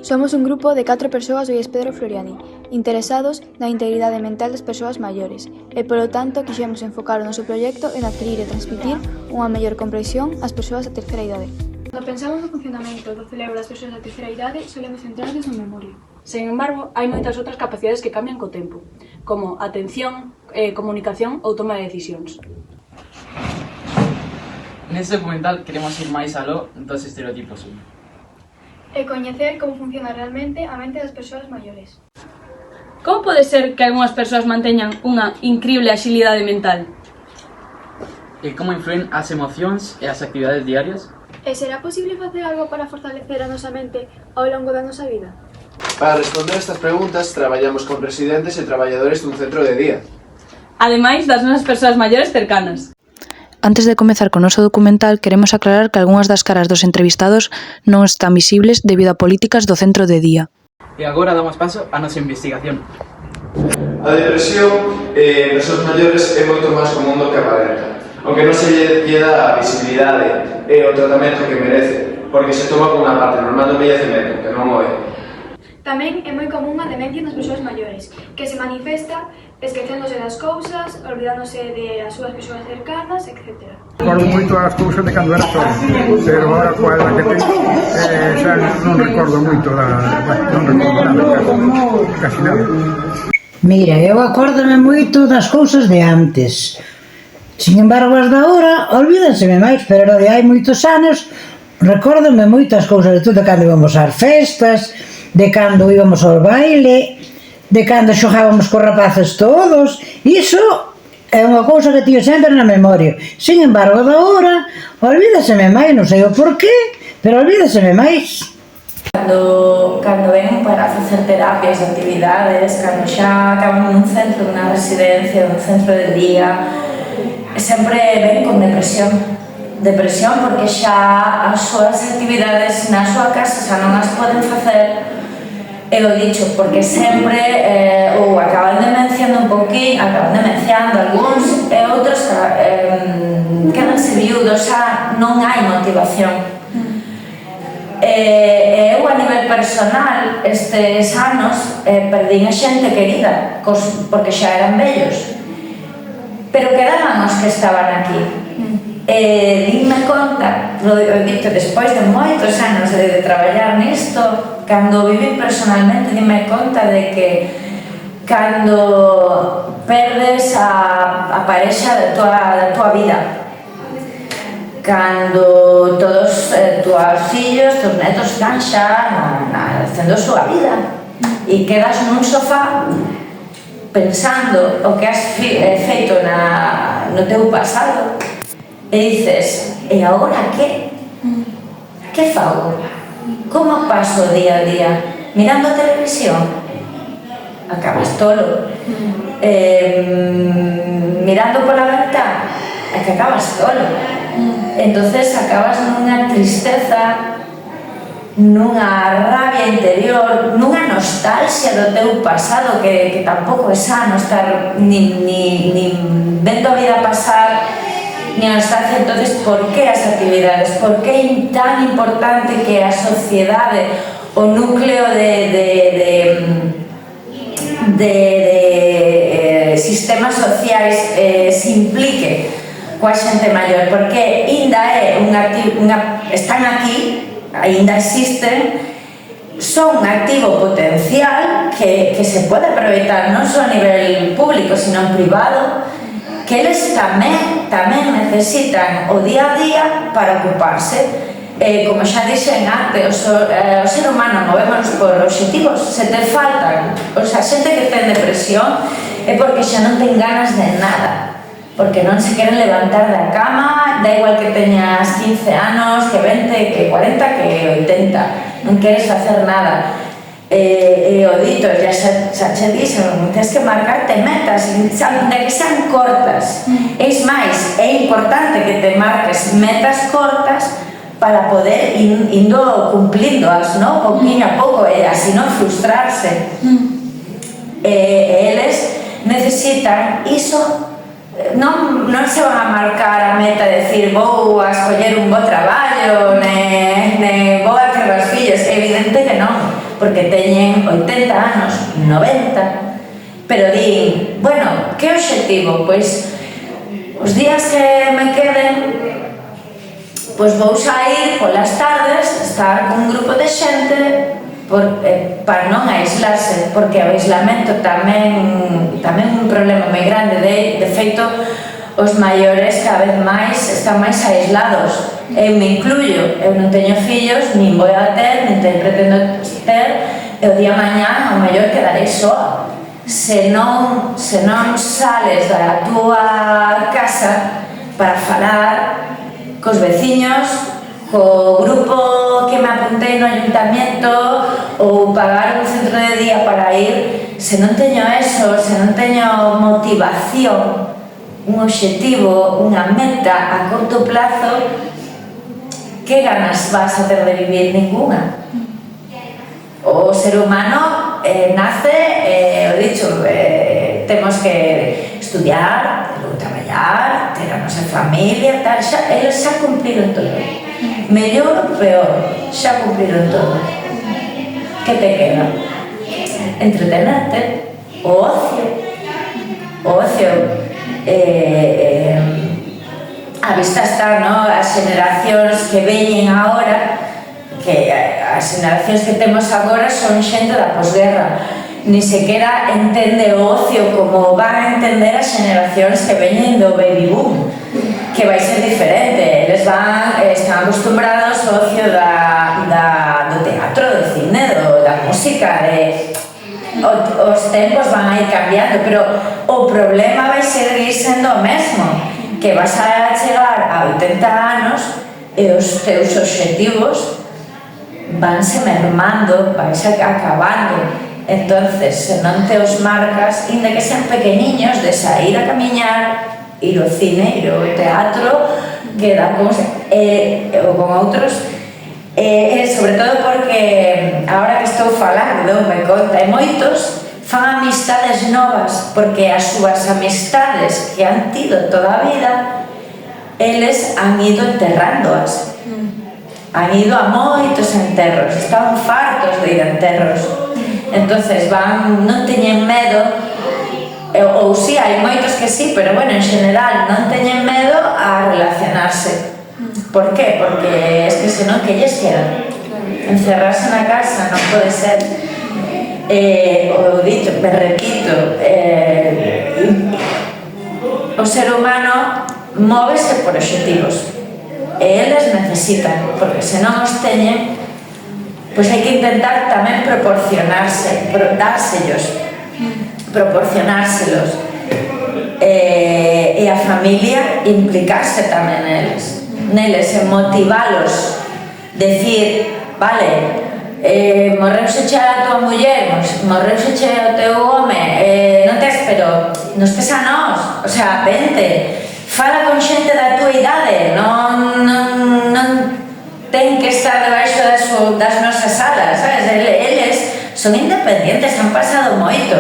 Somos un grupo de 4 persoas do IES Pedro Floriani, interesados na integridade mental das persoas maiores e, polo tanto, quixemos enfocar o noso proxecto en adquirir e transmitir unha mellor comprensión ás persoas da terceira idade. Cando pensamos no funcionamento do cerebro das persoas da terceira idade, solemos centrarnos na memoria. Sen embargo, hai moitas outras capacidades que cambian co tempo, como atención, comunicación ou toma de decisións. Neste documental queremos ir máis aló dos estereotipos E coñecer como funciona realmente a mente das persoas maiores. Como pode ser que algunhas persoas manteñan unha incrible axilidade mental? e como influen as emocións e as actividades diarias. E será posible facer algo para fortalecer a nosa mente ao longo da nosa vida? Para responder estas preguntas, traballamos con residentes e traballadores dun centro de día. Ademais das nosas persoas maiores cercanas. Antes de comezar co noso documental, queremos aclarar que algunhas das caras dos entrevistados non están visibles debido a políticas do centro de día. E agora damos paso á nosa investigación. A depresión en persoas maiores é moito máis común do que aparenta, aunque non se lle dá a visibilidade e o tratamento que merece, porque se toma como unha parte normal do envellecemento, que non o é. Tamén é moi común a demencia nas persoas maiores, que se manifesta esquecéndose das cousas, olvidándose de as súas persoas cercanas, etc. Recordo moito as cousas de cando era solo, pero agora coa edad que tengo xa non recordo moito non recordo nada, casi nada. Mira, eu acórdame moito das cousas de antes. Sin embargo, as da ahora, olvídenseme máis, pero de hai moitos anos, recórdame moitas cousas de todo, de cando íbamos ás festas, de cando íbamos ao baile, de cando xogábamos cos rapaces todos. Iso é unha cousa que tío sempre na memoria. Sin embargo, da ahora, olvídeseme máis, non sei o porqué, pero olvídeseme máis. Cando ven para facer terapias, actividades, cando xa acaban nun centro, nunha residencia, nun centro de día, sempre ven con depresión porque xa as súas actividades na súa casa xa non as poden facer. E o dicho, porque sempre ou acaban demenciando un poquín, acaban demenciando algúns e outros quedanse viudos, xa non hai motivación. Eu a nivel personal estes anos perdín a xente querida porque xa eran vellos, pero quedaban os que estaban aquí. Dime conta, o dito, despois de moitos anos de traballar nisto, cando viví personalmente, dime conta de que cando perdes a parexa da tua vida, cando todos tuas fillos, teus netos están xa facendo a súa vida e quedas nun sofá pensando o que has feito no teu pasado e dices, e agora que? Que fago? Como paso o día a día? Mirando a televisión? Acabas tolo. Mirando pola ventana? É que acabas tolo. Entonces acabas nunha tristeza, nunha rabia interior, nunha nostalgia do teu pasado que tampouco é sano estar ni vendo a vida pasar, ni a nostalgia. Entonces, por que as actividades? Por que é tan importante que a sociedade, o núcleo de sistemas sociais se implique coa xente maior? Porque ainda é están aquí, ainda existen, son un activo potencial que se pode aproveitar non só a nivel público, sino en privado, que eles tamén necesitan o día a día para ocuparse. Como xa dixen antes, o ser humano movémonos por obxectivos. Se te faltan, a xente que ten depresión é porque xa non ten ganas de nada, porque non se queren levantar da cama, da igual que teñas 15 anos, que 20, que 40, que 80, non queres facer nada. E o dito, xa che dixen, tens que marcarte metas, de que sean cortas. Es máis, é importante que te marques metas cortas para poder indo cumplíndoas, non? Pouquinho a pouco, e así non frustrarse. Eles necesitan iso. Non se van a marcar a meta de decir vou a escoller un bo traballo, ne vou a ter os fillos. É evidente que non. porque teñen 80 anos, 90, pero din, bueno, que objetivo? Pois os días que me queden, pois vou sair polas tardes, estar con un grupo de xente para non aislarse, porque o aislamento tamén é un problema moi grande. De feito, os maiores cada vez máis están máis aislados. Eu me incluyo, eu non teño fillos, nin vou a ter, nin pretendo ter, e o día mañá ao mellor quedarei soa. Se non sales da túa casa para falar cos veciños, co grupo que me apuntei no ayuntamiento ou pagar un centro de día para ir, se non teño eso, se non teño motivación, un obxectivo, unha meta a corto plazo, que ganas vas a ter de vivir? Ninguna. O ser humano nace, o dicho, temos que estudiar, traballar, ter a nosa familia, tal, eles xa cumpliron todo. Mellor ou peor, xa cumpliron todo. Que te queda? Entretenerte, o ocio. O ocio, a vista está, no? As xeneracións que veñen agora, que as xeneracións que temos agora son xente da posguerra, ni sequera entende o ocio como van a entender as xeneracións que veñen do baby boom, que vai ser diferente. Eles están acostumbrados ao ocio do teatro, do cine, da música, os tempos van a ir cambiando, pero o problema vai seguir sendo o mesmo, que vas a chegar a 80 anos e os teus obxectivos vanse mermando, vais acabando. Entonces, se non te os marcas, inda que sean pequeniños, de sair a camiñar, ir ao cine, ir ao teatro, quedar con outros, sobre todo porque agora que estou falando, me conta, e moitos fan amistades novas, porque as súas amistades que han tido toda a vida, eles han ido enterrándoas. Han ido a moitos enterros, estaban fartos de ir a enterros. Entonces non teñen medo, ou si, hai moitos que sí, pero bueno, en general non teñen medo a relacionarse. Por qué? Porque es que senón que lles queda encerrarse na casa, non pode ser. O dito, me repito, o ser humano móvese por obxectivos e eles necesitan, porque se non os teñen, pois hai que intentar tamén dársellos, proporcionárselos, e a familia implicarse tamén neles, e motivalos, decir, vale, morreuse xa a tua muller, morreuse xa o teu home, non tes, pero nos tes a nós, o sea, vente, fala con xente da tua idade, non ten que estar debaixo das nosas alas, sabes? Eles son independientes, han pasado moito.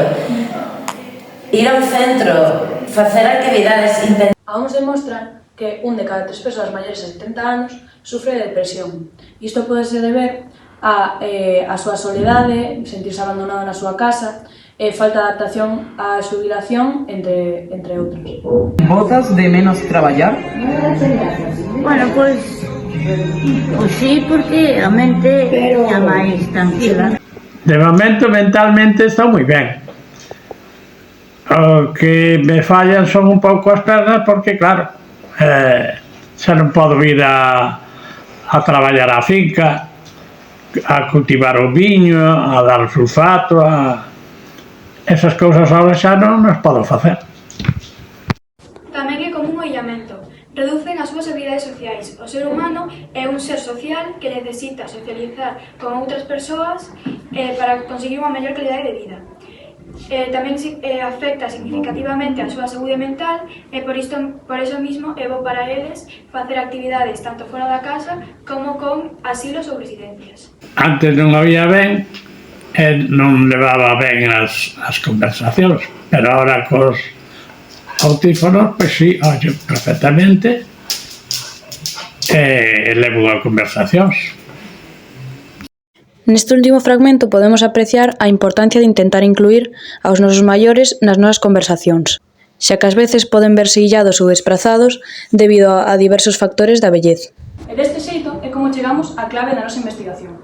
Ir a un centro, facer actividades... Aún se mostra que un de cada 3 persoas maiores de 70 anos sufre de depresión. Isto pode ser deber a súa soledade, sentirse abandonado na súa casa, falta de adaptación á xubilación, entre outros. ¿Botas de menos traballar? Bueno, pois sí, porque a mente é máis tranquila. De momento, mentalmente, estou moi ben. O que me fallan son un pouco as pernas, porque, claro, xa non podo ir a traballar á finca, a cultivar o viño, a dar o sulfato, esas cousas ahora xa non as podo facer. Tamén é común o illamento. Reducen as súas habilidades sociais. O ser humano é un ser social que necesita socializar con outras persoas para conseguir unha mellor calidade de vida. Tamén afecta significativamente a súa saúde mental e por iso mismo é bo para eles facer actividades tanto fora da casa como con asilos ou residencias. Antes non había ben, non levaba ben as conversacións, pero ahora cos audífonos, pois sí, ollo perfectamente e levo a conversacións. Neste último fragmento podemos apreciar a importancia de intentar incluir aos nosos maiores nas nosas conversacións, xa que ás veces poden verse illados ou desprazados debido a diversos factores da vellez. E deste xeito é como chegamos á clave da nosa investigación.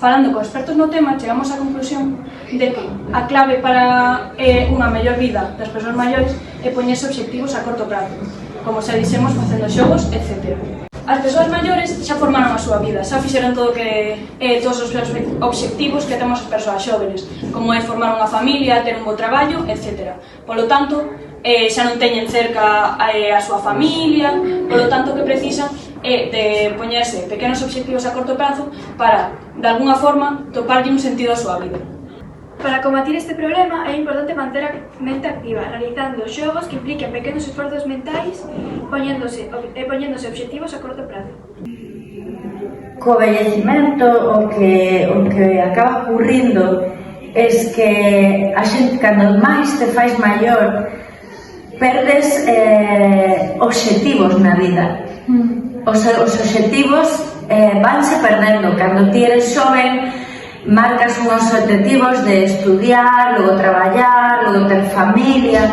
Falando con expertos no tema, chegamos á conclusión de que a clave para unha mellor vida das persoas maiores é poñerse obxectivos a corto prazo, como xa dixemos facendo xogos, etc. As persoas maiores xa formaron a súa vida, xa fixeron todo todos os obxectivos que temos as persoas xóvenes, como é formar unha familia, ter un bo traballo, etc. Polo tanto, xa non teñen cerca a súa familia, polo tanto que precisan de poñerse pequenos obxectivos a corto prazo para, de alguna forma, toparlle un sentido á súa vida. Para combatir este problema é importante manter a mente activa, realizando xogos que impliquen pequenos esforzos mentais e poñéndose obxectivos a corto prazo. Co vellecimento o que acaba ocurrindo é que a xente, cando máis te fais maior, perdes obxectivos na vida. Os obxectivos vanse perdendo. Cando ti eres xoven, marcas uns obxectivos de estudiar, logo traballar, logo ter familia,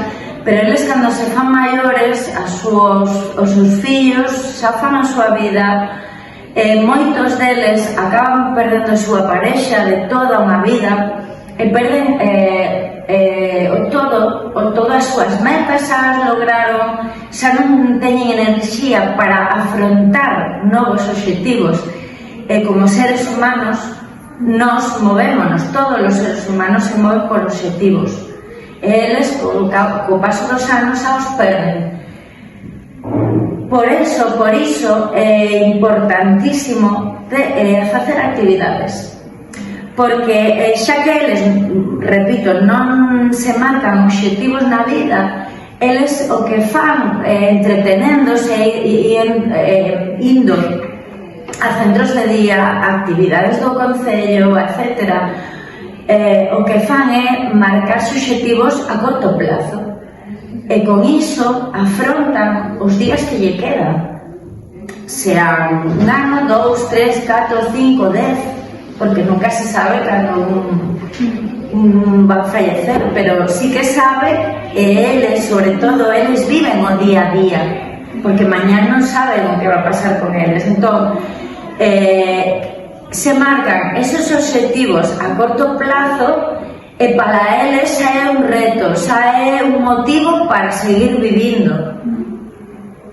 pero eles cando se fan maiores, os seus fillos xa fan a súa vida, moitos deles acaban perdendo a súa parexa de toda unha vida e perden todas as súas metas xa as lograron, xa non teñen enerxía para afrontar novos obxectivos. E como seres humanos nos movémonos, todos os seres humanos se moven por obxectivos. Eles, co paso dos anos, xa os perden. Por iso é importantísimo facer actividades. Porque xa que eles, repito, non se marcan obxectivos na vida, eles o que fan entretenéndose e indo a centros de día, actividades do concello, etc. O que fan é marcarse obxectivos a corto plazo. E con iso afrontan os días que lle quedan. Sean un ano, 2, 3, 4, 5, 10... porque nunca se sabe cando un va a fallecer, pero sí que sabe, e eles, sobre todo, eles viven o día a día, porque mañá non saben o que va a pasar con eles. Entón, se marcan esos obxectivos a corto plazo e para eles xa é un reto, xa é un motivo para seguir vivindo.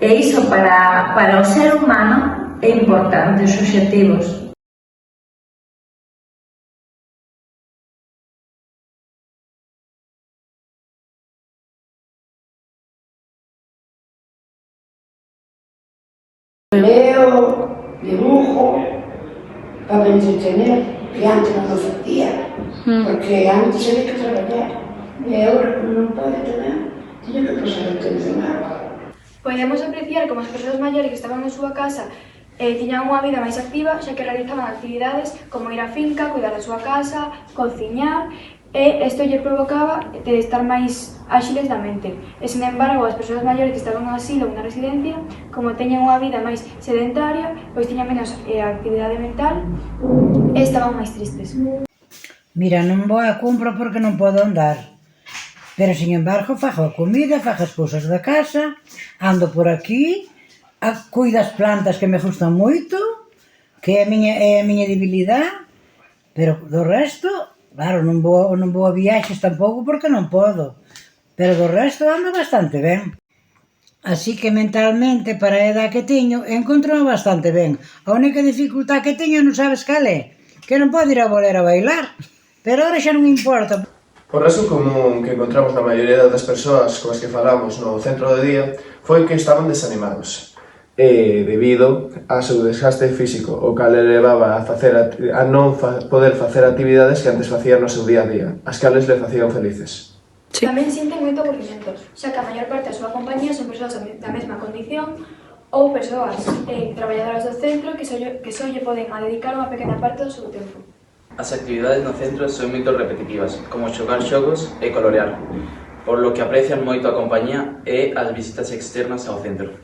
E iso para o ser humano é importante, os obxectivos. Leo, dibujo, para me entretener, que antes non o facía, porque antes había que traballar, e agora, como non pode tener, tiña que pasar o tempo en algo. Podemos apreciar como as persoas maiores que estaban na súa casa tiñan unha vida máis activa, xa que realizaban actividades como ir á finca, cuidar da súa casa, cociñar, e isto lle provocaba de estar máis áxiles da mente. E, sin embargo, as persoas maiores que estaban no asilo ou na residencia, como teñen unha vida máis sedentaria, pois tiñan menos actividade mental e estaban máis tristes. Mira, non vou a compra porque non podo andar, pero, sin embargo, fago a comida, fago as cousas da casa, ando por aquí, cuido as plantas que me gustan moito, que é a miña debilidade, pero do resto... Claro, non vou a viaxes tampouco porque non podo, pero do resto ando bastante ben. Así que mentalmente, para a edad que teño, encontro bastante ben. A única dificultad que teño non sabes cal é, que non podo ir a volver a bailar, pero ahora xa non importa. O rasgo común que encontramos na maioría das persoas con as que falamos no centro de día foi que estaban desanimados. Debido ao seu desgaste físico, o cal elevaba a non poder facer actividades que antes facían no seu día a día, as cales le facían felices. Tamén sinten moito aburrimento, xa que a maior parte da súa compañía son persoas da mesma condición ou persoas traballadoras do centro que só lle poden dedicar unha pequena parte do seu tempo. As actividades no centro son moito repetitivas, como xogar xogos e colorear, por lo que aprecian moito a compañía e as visitas externas ao centro.